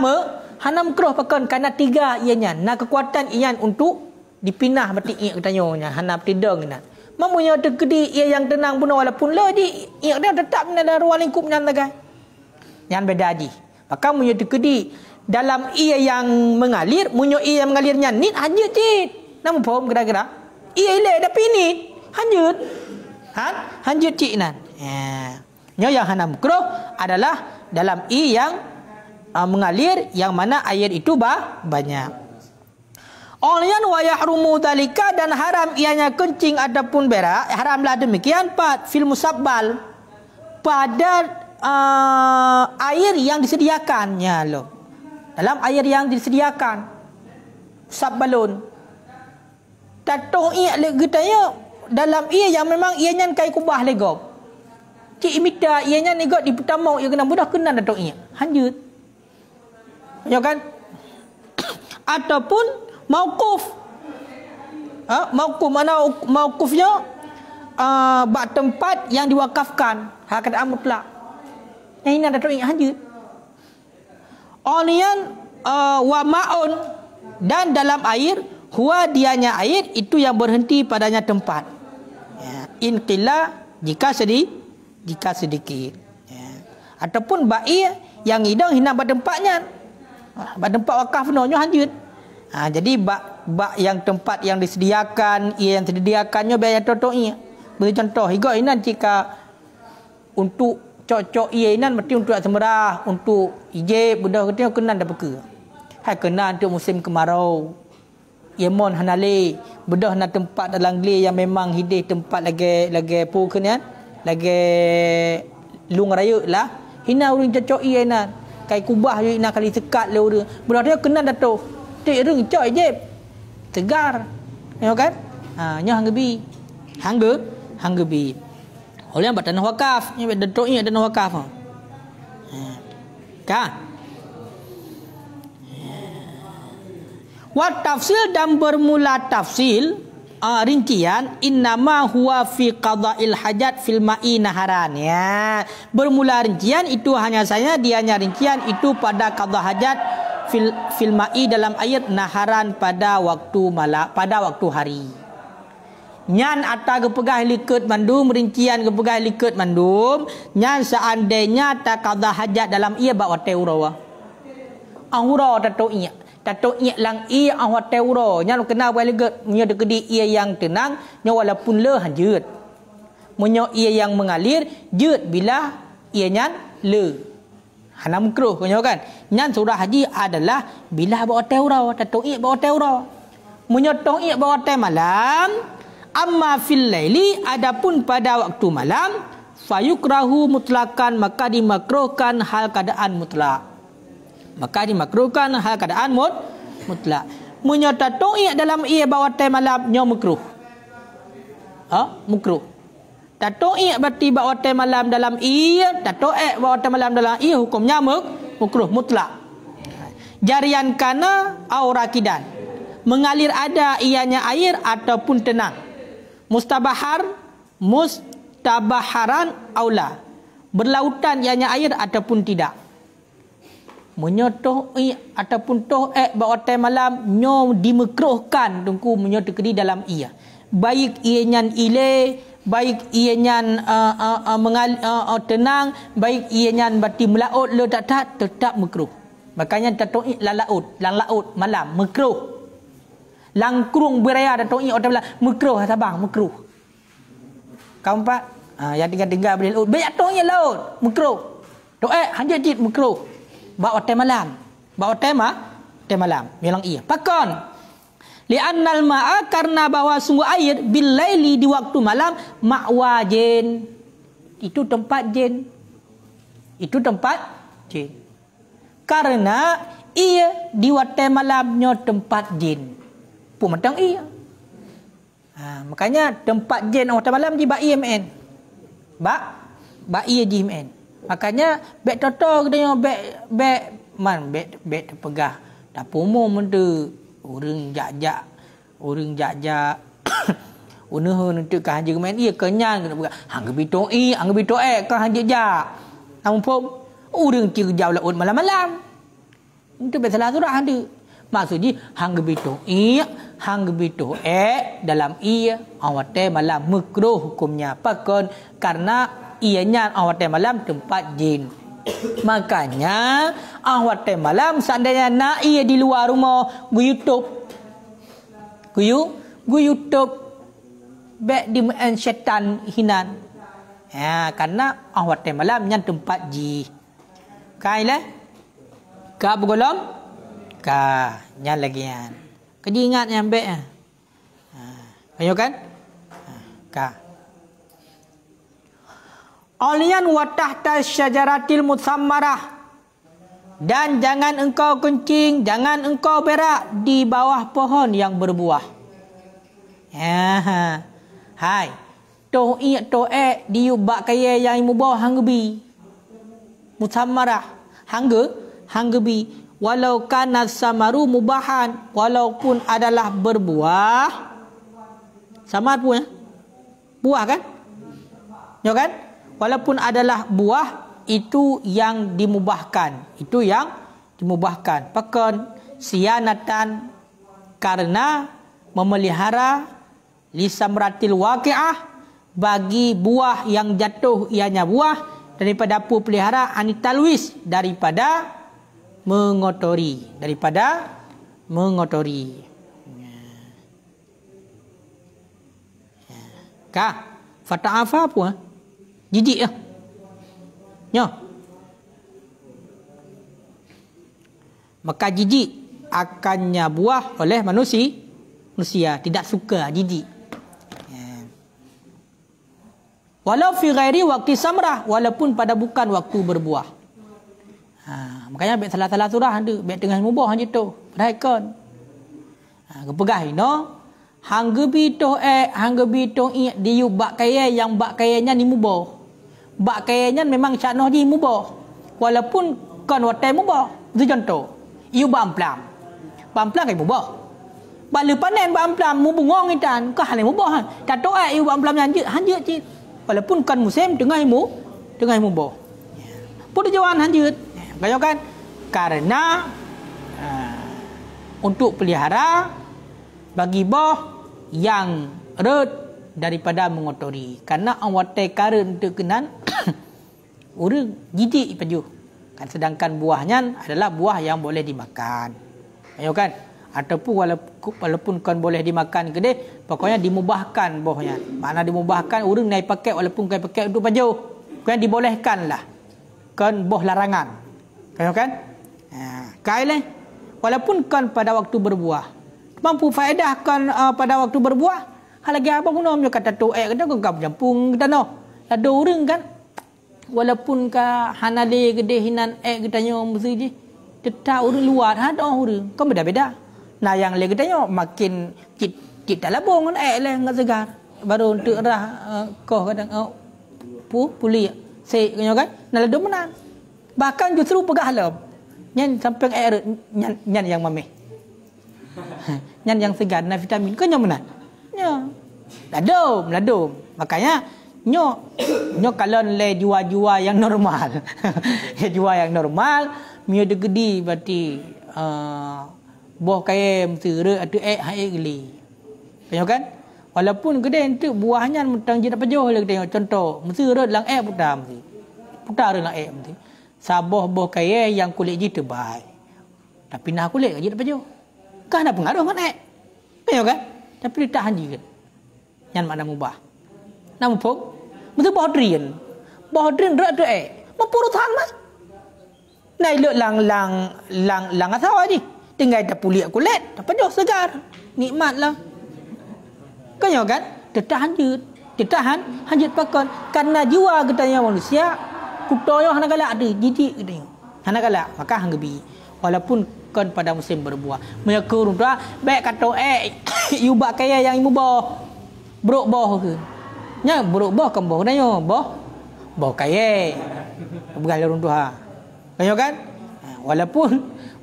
makruh pakon karena tiga ianya nak kekuatan ian untuk dipinah mati ia katanya hana tidang nak. Mamunya tekedi ia yang tenang pun walaupun le di ia dia tetap dalam ruang lingkup nyan lagai. Yang beda di. Maka munyo tekedi dalam ia yang mengalir, munyo ia yang mengalirnya nit hanjut cit. Namun faham kira-kira? Ia ile tapi nit hanjut. Hanjut cit nan. Nyo yang hana makruh adalah dalam ia yang mengalir yang mana air itu banyak. Olyan wa yahrumu dalika dan haram ianya kencing ataupun berak, haramlah demikian fil musabbal pada air yang disediakannya loh. Dalam air yang disediakan sabbalun. Tatung ia getanya dalam ia yang memang ianya kai kubah legop. Cik imita ianya negok di pertama ia kena mudah kena tatung ia. Hanjut. Ya kan? Ataupun mauquf. Mauquf mana mauqufnya? Bak tempat yang diwakafkan. Hakikat mutlak. Yang ini ada tuan hanjut. Olian wa ma'un dan dalam air huwa dianya air itu yang berhenti padanya tempat. Inqila jika sedikit. Ataupun ba'i yang hidang hina pada tempatnya. Pada tempat wakaf nonyo hanjut. Jadi bak yang tempat yang disediakan, ia yang disediakannya biaya totonya. Beri contoh, higo inan jika untuk cocok ia inan mesti untuk semerah, untuk ijib budak kita kena dak peka. Hai kena untuk musim kemarau. Yemon hanale bedah na tempat dalam gli yang memang hidih tempat lagi pukenya, lagi lung raya lah. Hina urang cocok ia inan. Kai kubah je ina kali sekat le urang. Budak dia kena dato. Tik reng cok ijib. Tegar. Ya kan? Nya hanggebi. Hanggebi. Oleh buat tanah wakaf, ni datuk ni tanah wakaf. Kan? Wa tafsil dan bermula tafsil rincian innama huwa fi qada'il hajat fil ma'i naharan ya. Bermula rincian itu hanya saja dianya rincian itu pada qada hajat fil ma'i dalam ayat naharan pada waktu malam, pada waktu hari. Nyan ata kepegah likut mandum rincian kepegah likut mandum nyan seandainya tak qada hajat dalam ia bak wate urawa. Ahura tato iya lang ia wate ura nyan kena boleh likut nya dekedi ia yang tenang nya walaupun le hanjut. Munyo ia yang mengalir jut bila ia nyan le. Hana makruh kan. Nyan surah haji adalah bila bawa teura, tato'i bawa teura. Menyotoi bawa te malam, amma fil laili, adapun pada waktu malam, fayukrahu mutlakan, maka dimakruhkan hal keadaan mutlak. Maka dimakruhkan hal keadaan mutlak. Menyotoi dalam ia bawa te malam nyo makruh. Makruh. Tatoi berarti bawa te malam dalam ia, tatoi bawa te malam dalam ia hukumnya makruh mutlak. Jarian kana au rakidan, mengalir ada ianya air ataupun tenang. Mustabaharan aula, berlautan ianya air ataupun tidak. Menyotoi ataupun bawa te malam nyo dimakruhkan tungku menyotoi dalam ia. Baik ianya ile, baik ianya tenang, baik ianya berarti melaut le tak tetap makruh. Makanya tatoi lang laut malam makruh. Langkrung beraya tatoi orang bilang makruh sabang makruh. Kau empat yang tinggal beri laut banyak tatoi laut makruh. Doa hanya jid makruh. Bawa te malam. Bawa te malam melang ia. Pakon li'annal ma'a, karena bahawa sungguh air bil laili di waktu malam ma'wa jin, itu tempat jin. Itu tempat jin. Karena ia di waktu malamnya tempat jin. Pun matang ia. Makanya tempat jin waktu malam di ba IMN. Ba ia di IMN. Makanya bek toto katanya bek terpegah. Tak pomo mentu orang jak unuh untuk ke haji kemen ia kenyang kena buka hang gebitoi ke haji jak namun pom orang tir jauh laut malam-malam itu salah surah ada maksudnya hang gebitoi dalam ia awate malam makruh hukumnya pakon karena ianya awate malam tempat jin. Makanya awate malam seandainya nak ia di luar rumah gu YouTube baik di syaitan hinan. Karena awate malam yang tempat ji. Kailah ka bergolong ka nyan lagi yan. Kedi ingat yang baik ayo kan? Ka Alian wa tahta syajaratil musammarah, dan jangan engkau kencing, jangan engkau berak di bawah pohon yang berbuah. Hai, di ubak kaya yang mubah hanggebi. Musammarah, hanggebi. Walau kana samaru mubahan, walaupun adalah berbuah. Samar pun buah kan? Ya kan? Walaupun adalah buah itu yang dimubahkan. Itu yang dimubahkan. Pakon sianatan karena memelihara lisamratil waqi'ah bagi buah yang jatuh ianya buah daripada apa pelihara anitalwis daripada mengotori. Fata'afa apa? Jijik ya. Maka jijik akannya buah oleh manusia tidak suka jijik. Walau fi ghairi waqti samrah, walaupun pada bukan waktu berbuah. Makanya baik salah-salah surah ada baik tengah mubah je tu. Perhatikan. Kepegah ino hanggebi to diu bak kaya yang bak kayanya ni mubah. Bak kayanya memang syaknoh di mubah. Walaupun kan watai mubah. Itu contoh. Iu ba amplam. Ba amplam kai mubah. Ba le panen ba amplam mu bungong itan ka hal mubah. Tak tahu iu ba amplam hanjut cit. Walaupun kan musim tengah mubah. Pun jawan hanjut. Kaya kan? Karena untuk pelihara bagi boh yang red daripada mengotori. Karena awatai kara untuk kenan orang jijik paju. Kan sedangkan buahnya adalah buah yang boleh dimakan. Ayo kan? Ataupun walaupun kan boleh dimakan ke dia, pokoknya dimubahkan buahnya. Makna dimubahkan orang naik pakai walaupun kan pakai untuk paju. Kan dibolehkanlah. Kan buah larangan. Faham kan? Kaileh walaupun kan pada waktu berbuah mampu faedah kan pada waktu berbuah hal lagi apa guna dia kata toek kata kau jampung kata no ada orang kan walaupun ka hanale gede hinan katanya mesti je tetap orang luar ada orang kan beda-beda nah yang le katanya makin kita labung kan le ngat segar baru untuk rah kau kadang puli se kan nah ledo menan bahkan justru pegah halam nyan sampai nyan yang mameh nyan yang segar na vitamin kan yang menan nya ladum makanya nyo kalau le jua yang normal jua yang normal mio de gedi berarti boh kaya mesti re atu hai geli tengok kan walaupun gede entu buahnya mentang je dapat jauh lagi tengok contoh mesti re lang putar lang mesti saboh boh kaya yang kulit je tebal tapi nah kulit je dapat jauh kan ada pengaruh kan tengok kan tapi dia tahan juga yang makna mubah namun pun mesti bohdrin rak tu mempurutan mas nai lek lang asal ni tinggal dah pulih kulit dapat jauh segar nikmatlah kan tertahan hanjut pakon karena jiwa katanya manusia kutoyo hana galak ada jijik katanya hana galak maka hanggebi walaupun kan pada musim berbuah meyakur dah baik kata yubak kaya yang imu boh brok boh ke nya brok boh kan boh katanya boh kaya begal orang tua katanya kan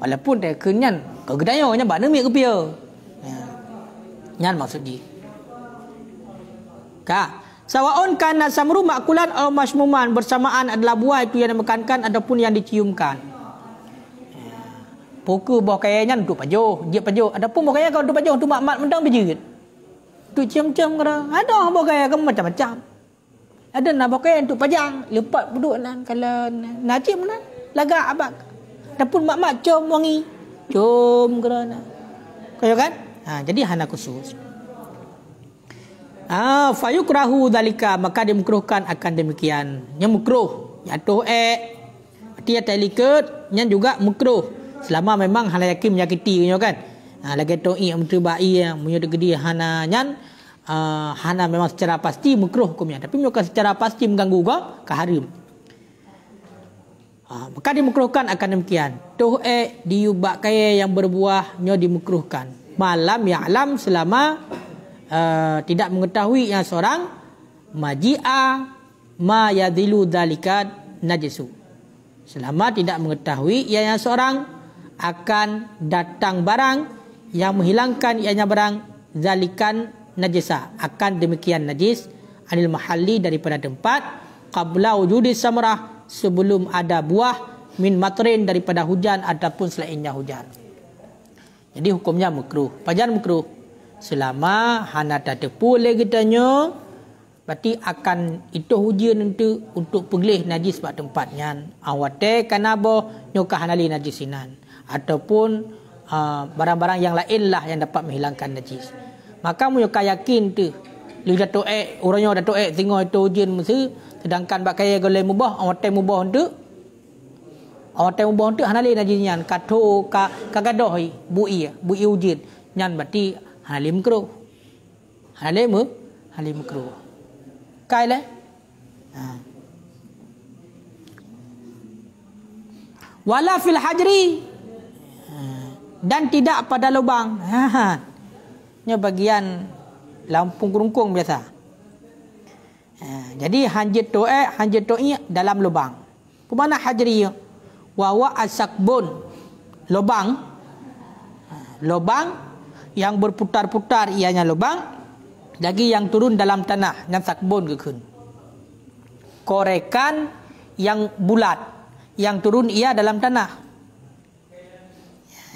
walaupun dia kenyan ke katanya nya bak nemik ke pia nyan maksud dia ka sawaun kana samru makulan atau masmuman bersamaan adalah buah itu yang dimakankan ataupun yang diciumkan pokok buah kayanya untuk pajuh, dia pajuh. Adapun buah kaya kau untuk pajuh untuk mak mendang berjerit. Tu cium-cium kena. Ada buah kaya kamu macam-macam. Ada nak buah kaya untuk pajang, lepat duduk nan kalau najim nan lagak abak. Adapun mak cium wangi. Cium kena. Kaya kan? Jadi hana khusus. Fayukrahu dalika maka dimukruhkan akan demikian. Yang mukruh, jatuh dia teliket, yang juga mukruh. Selama memang hal yakin menyakiti kan lagi toi menteri bai punya gede hana nyan hana memang secara pasti makruh hukumnya tapi bukan secara pasti mengganggu ke harim maka dimakruhkan akan demikian diubak kaya yang berbuah nyo dimakruhkan malam ya'lam selama tidak mengetahui yang seorang maji'a ma yadilu dzalika najisu selama tidak mengetahui yang seorang akan datang barang yang menghilangkan ianya barang zalikan najisa akan demikian najis anil mahalli daripada tempat qabla wujudi samrah sebelum ada buah min matrin daripada hujan ataupun selainnya hujan. Jadi hukumnya makruh. Pajan makruh selama hana tak tepu lagi tanya berarti akan itu hujan untuk pengelih najis pada tempatnya awate kanabo nyuka hanali najisinan ataupun barang-barang yang lain lah yang dapat menghilangkan najis. Maka muka yakin tu lihat orangnya datuk tengok itu ujian mesti sedangkan bakai golek mubah awate mubah untuk hanali najisnya kato kagadoh bui ujian nyan berarti hanali makruh. Hanali makruh. Kaile wala fil hajri dan tidak pada lubang. Ini bagian lampung kerungkung biasa. Jadi hanjit to'i dalam lubang. Kemana hajri? Wawa asakbun. Lubang yang berputar-putar ianya lubang. Lagi yang turun dalam tanah. Yang sakbun kekun. Korekan yang bulat. Yang turun ia dalam tanah.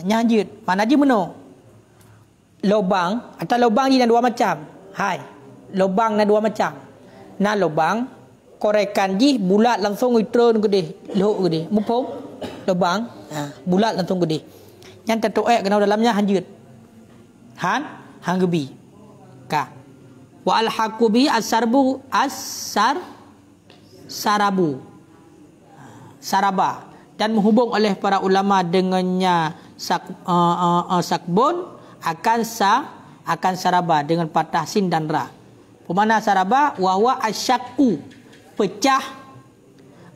Nyanjit mana je meno lubang atau lubang ni ada dua macam lubang ada dua macam lubang korekan ji bulat langsung turun gede lho gede mupong lubang bulat langsung gede yang tertuek kena dalamnya hanjit hanggebi ka wa al haqubi sarabu saraba dan menghubung oleh para ulama dengannya sakbun akan saraba dengan patah sin dan ra. Pemana saraba wahwa asyaku, pecah,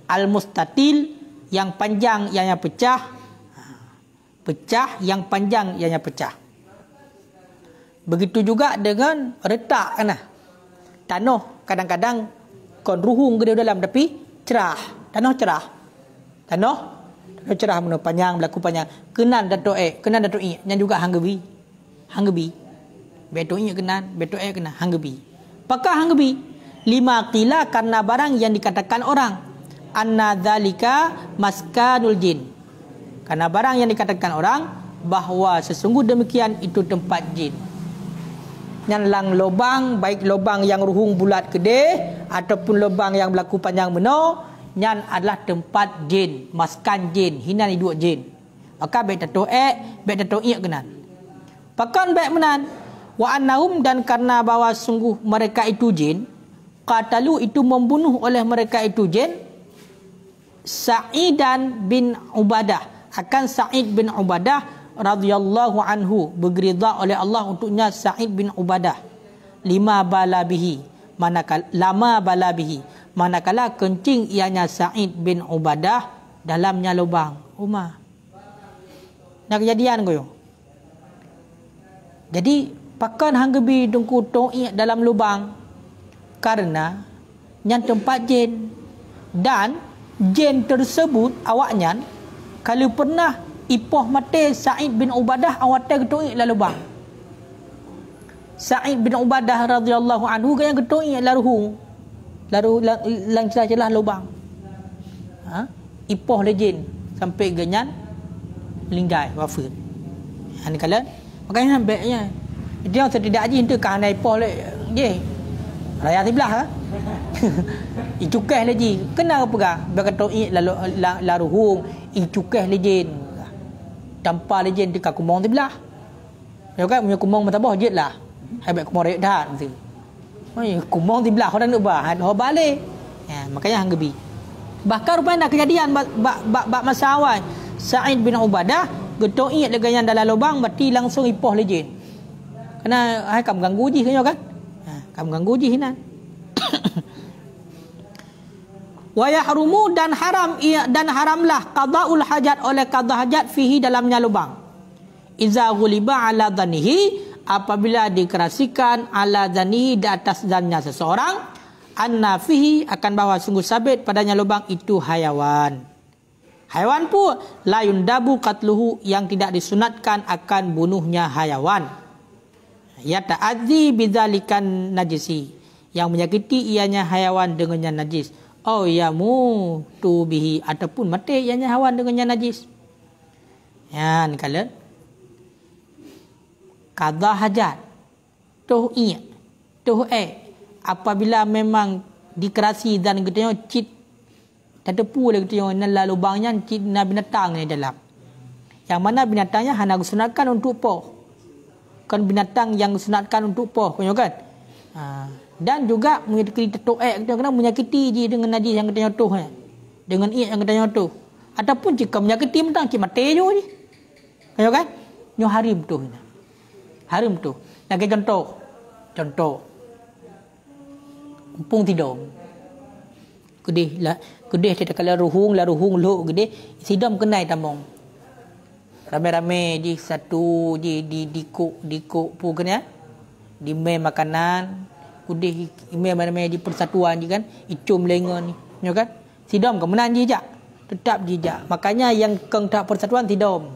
al-mustatil yang panjang ianya pecah, yang panjang ianya pecah. Begitu juga dengan retak kan. Tanah kadang-kadang kon ruhung ke dalam tapi cerah. Tanah cerah mana panjang berlaku panjang. Kenan dato i yang juga hanggebi. Beto i kenan, beto kenan hanggebi. Pakah hanggebi? 5 qila karena barang yang dikatakan orang. Anna dzalika maskanul jin. Karena barang yang dikatakan orang bahawa sesungguh demikian itu tempat jin. Yang lang lubang, baik lubang yang ruhung bulat gede ataupun lubang yang berlaku panjang beno, yang adalah tempat jin, maskan jin, hinan hidup jin. Maka baik dato i kenan. Pakan baik menan wa annahum, dan karena bahawa sungguh mereka itu jin, qatalu itu membunuh oleh mereka itu jin Sa'idan bin Ubadah, akan Sa'id bin Ubadah radhiyallahu anhu, berridha oleh Allah untuknya Sa'id bin Ubadah. Lama balabihi, manakala kencing ianya Sa'id bin Ubadah dalamnya lubang rumah. Nak kejadian koyo. Jadi pakan hanggebi dengku to'i dalam lubang karena yang tempat jin, dan jin tersebut awaknya kalau pernah ipoh mati Sa'id bin Ubadah awak ketoi la lubang. Sa'id bin Ubadah radhiyallahu anhu yang ketoi la ruhung. Lang celah-celah lubang. Ipoh le jin sampai ganyan linggai wafat. Ni kala makanya baiknya dia tidak ajin tu kan ipoh le je. Raya sebelah icukeh lagi kena apa ga berkatoi la ruhung icukeh lejin tanpa lejin di kumong sebelah ya kan punya kumong mata boh jetlah habis kumong rek dah tu kumong sebelah orang nak bah ho balik ya makanya hanggebi bahkan rupanya kejadian bak masa awal Sa'id bin Ubadah getoi legayan dalam lubang mati langsung ipoh lejin kena hai kam ganggu ji kan kam ganggu ji hinan wa yahrumu, dan haramlah qadaul hajat oleh qada hajat fihi dalamnya lubang. Iza ghuliba ala dhanihi, apabila dikerasikan ala dhanihi di atas zannya seseorang, anna fihi akan bahawa sungguh sabit padanya lubang itu hayawan. Hayawan pun la yundabu qatluhu, yang tidak disunatkan akan bunuhnya hayawan. Ya ta'adzi bidzalikan najisi, yang menyakiti ianya hayawan dengannya najis. Oh yamu tu bihi, ataupun mati ianya hayawan dengannya najis. Ya ni kala qada hajat apabila memang dikerasi dan katanya cit tetepu le katanya nan lubangnya cit binatang ni dalam. Yang mana binatangnya hanya disunatkan untuk poh. Kan binatang yang disunatkan untuk poh kan. Dan juga menyakiti kena menyakiti je dengan najis yang katanya tuh dengan yang katanya tuh, ataupun jika menyakiti mentang cik mati je kan nyo harim tu lagi contoh umpung tidur kedih kita kala ruhung lu gede sidam kenai tamong rame-rame di satu di kok pu kena di me makanan kudih ime di persatuan je kan icum lengan ni kan sidom ke menan jejak tetap jejak, makanya yang keng tak persatuan tidom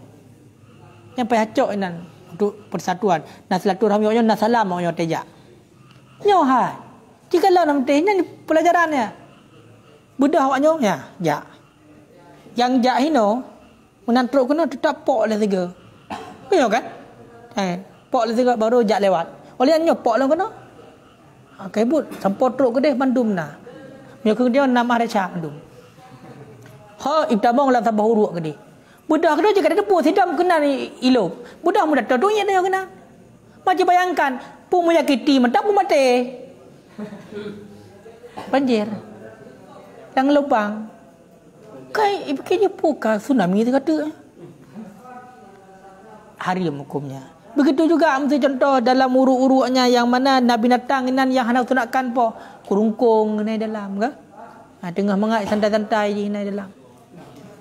yang payah cok nan untuk persatuan nak silaturahmi nak salam nak tejak nyo ha jika lah nam teh ni pelajarannya budah awak nyo ya yang jak hino menan truk kena tetap pok le tiga kan pok le tiga baru jak lewat oleh nyo pok le kena kebut sampot truk gede mandum na. Nya kemudian nama reca mandum. Ha ibtabong la sabah uruk gede. Budak gede juga depu sidam kena ilo. Budak muda tu nya dia kena. Macam bayangkan pu menyakiti mentak pu mati. Banjir. Yang lubang. bukan Jepun tsunami tu kata. Haram hukumnya. Begitu juga mesti contoh dalam uruk-uruknya yang mana Nabi datang inan yang hendak tunakkan po kurungkung ni dalam ke? Tengah mengat santai-santai je ni dalam.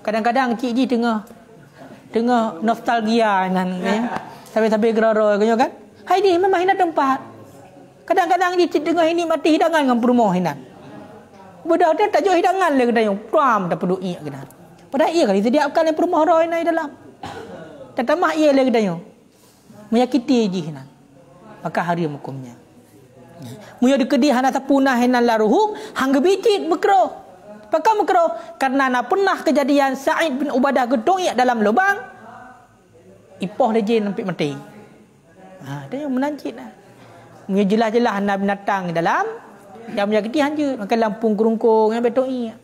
Kadang-kadang cik ji tengah nostalgia nan sampai-sampai gerara kan. Hai ni memang hina tempat. Kadang-kadang ji cik tengah ini mati hidangan dengan perumah hinan. Budak dia tak jual hidangan le kedai pram tak perlu iak kedan. Padahal ia kali sediakan yang perumah roy ni dalam. Tatamah ia le kedai. Menyakiti je hinan. Maka haram hukumnya. Muya dikedi hana sapunah hinan laruhum hangga bicit bekro. Pakar bekro karena na pernah kejadian Sa'id bin Ubadah gedung ia dalam lubang. Ipoh dia je nampak mati. Dia yang menancit lah. Muya jelas-jelas hana binatang dalam yang menyakiti hanja maka lampung kerungkung yang betul ia.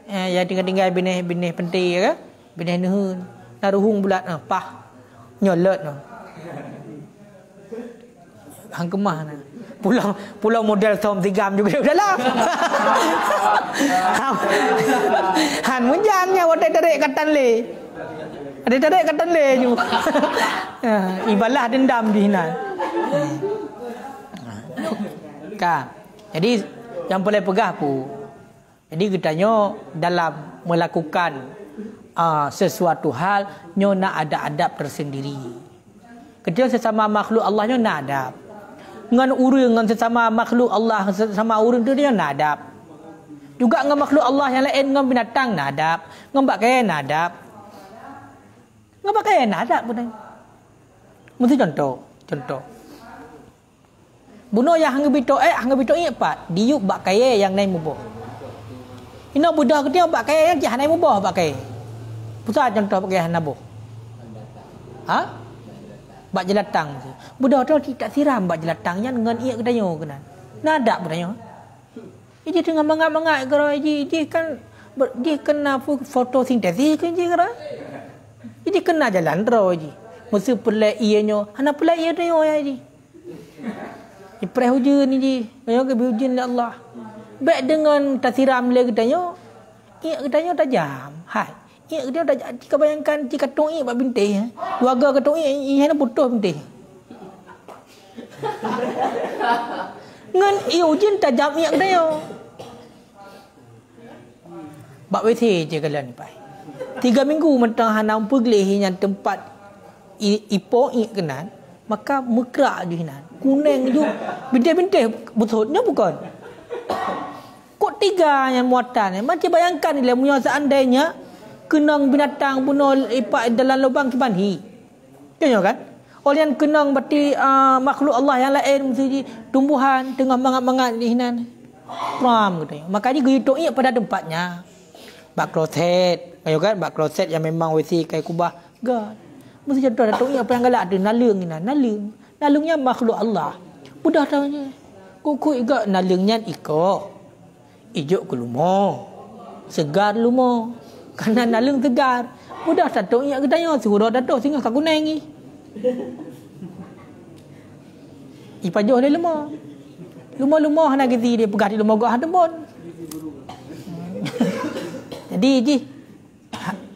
Ya tinggal-tinggal benih-benih penting ke? Benih nehun. Laruhum bulat pah. Nyolot no. Hang kemah nah. Pulau model Tom Tigam juga dalam. Han munjannya wadah tarik katan le. Ada tarik katan le ju. Ibalah dendam di hinan. Jadi yang boleh pegah pu. Jadi katanya dalam melakukan sesuatu hal nyo nak ada adab tersendiri. Ketika sesama makhluk Allah nyo nak adab. Dengan urang dengan sesama makhluk Allah sesama urang tu dia nak adab. Juga dengan makhluk Allah yang lain dengan binatang nak adab, dengan pakaian nak adab. Dengan pakaian nak adab pun. Mesti contoh. Bunuh yang hang bito pat diuk pakaian yang lain mubah. Ina budak dia pakaian yang jangan mubah pakai. Pusat contoh pakaian nabuh. Bak jelatang tu. Budak tu tak siram bak jelatangnya dengan ia kedayo kena. Nadak kedayo. Ini tengah mangat-mangat kero ini kan dia kena fotosintesis kan je kero. Ini kena jalan ro je. Mesti pelai ianya, hana pelai ia dia ya je. Ipreh hujan ni je. Ayo ke hujan Allah. Baik dengan tak siram le kedayo. Ia kedayo tajam. Hai. Ia dia dah jika bayangkan jika tung i bab bintih keluarga ketung i hanya putus bintih ngan iu jin tajam ia dia bab wesi je kalan pai 3 minggu mentang hanam pergelih yang tempat ipo i kenan maka mekrak je hinan kuning ju bintih-bintih betulnya bukan kok 3 yang muatan macam bayangkan ni lah seandainya kenang binatang bunuh ipak dalam lubang kibanhi. Tengok kan? Oleh yang kenang berarti makhluk Allah yang lain mesti tumbuhan tengah mangat-mangat di hinan. Pram katanya. Makanya gitu ia pada tempatnya. Bak kloset. Tengok kan? Bak kloset yang memang wesi kai kubah. God. Mesti contoh datuk ia apa yang galak ada nalung hinan. Nalungnya makhluk Allah. Budak tahunya. Kuku juga nalungnya iko. Ijuk ke lumo. Segar lumo. Karena nalung tegar. Budak datuk ia katanya suruh datuk singa kat kuning ni. Ipajoh dia lemah. Lumah-lumah nak giti dia pegah di lemah gah tembon. Jadi ji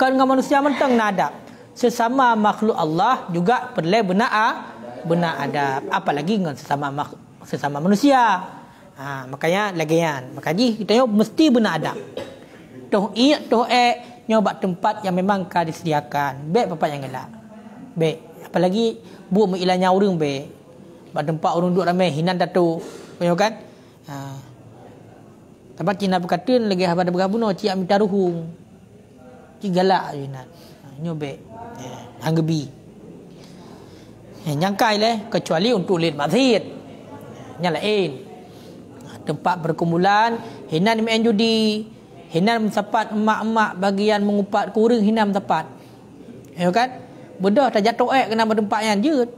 kan dengan manusia mentang nadab. Sesama makhluk Allah juga perlu benar adab. Apalagi dengan sesama manusia. Makanya lagian. Makanya kita mesti benar adab. Toh nyoba tempat yang memang ka disediakan. Baik bapak yang gelak. Baik. Apalagi buat mengilangnya orang baik. Bak tempat orang duduk ramai hinan datu. Tengok kan? Tapi Cina berkata lagi pada bergabuno cik minta ruhung. Cik galak hinan. Nyobek. Hanggebi. Nyangkai leh kecuali untuk lid masjid. Yang lain. Tempat berkumpulan hinan main judi. Hinan mensapat emak-emak bagian mengupat kuring hinan mensapat. Ya kan? Bedah tak jatuh kena bertempat yang jut.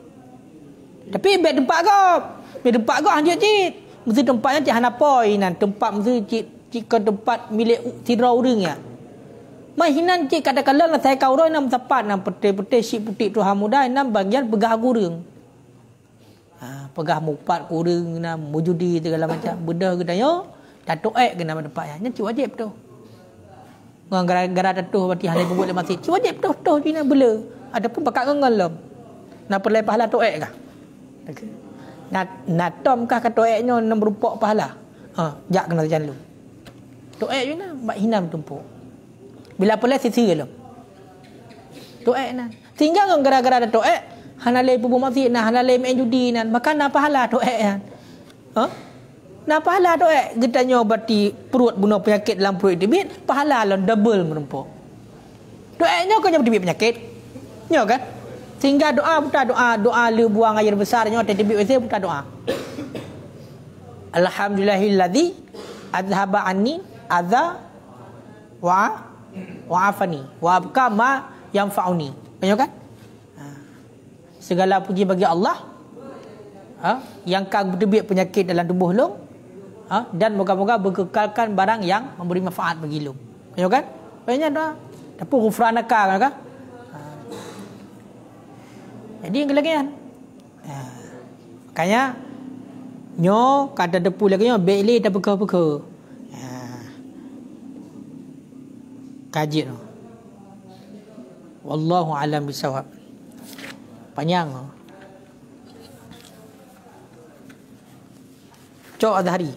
Tapi beg tempat kau. Beg tempat kau anjut cik. Mesti tempatnya cik hanapoi hinan. Tempat mesti cik ke tempat milik sidra orang ya. Mai hinan cik kadang-kadang saya kau roy nam mensapat nam putih-putih syik putih tu hamudah nam bagian pegah kuring. Pegah mupat kuring nam mujudi segala macam. Bedah kedanya Datuk kena tempat yang cik wajib tu. Ngan gara-gara tuh berarti hal buat dalam masjid. Wajib tuh Cina bela. Adapun pakat ngelam. Nak perlai pahala toek kah? Nak tom kah toeknya nak berupa pahala. Jak kena jalan lu. Toek je nah, bak hinam tumpuk. Bila perlai sisi lu. Toek nah. Tinggal ngan gara-gara ada toek, hanalai pubu masjid nah, hanalai main judi nah, maka nak pahala toek kan. Nak pahala toek, getanya berarti perut bunuh penyakit dalam perut debit, pahala lah double menumpuk. Toeknya kau jangan debit penyakit. Nyo kan? Sehingga doa buta doa le buang air besarnya tadi biasa buta doa. Alhamdulillahilladzi azhaba anni adza wa afani wa abqa ma yanfa'uni. Banyak kan? Segala puji bagi Allah. Yang kang berdebit penyakit dalam tubuh lu. Dan moga-moga berkekalkan barang yang memberi manfaat bagi lu. Banyak kan? Banyak doa. Tapi ghufranaka kan? Jadi yang kelagian. Makanya nyo kata depu lagi nyo beli tak beka-beka. Kaji tu. Wallahu alam bisawab. Panjang. Cok Azhari.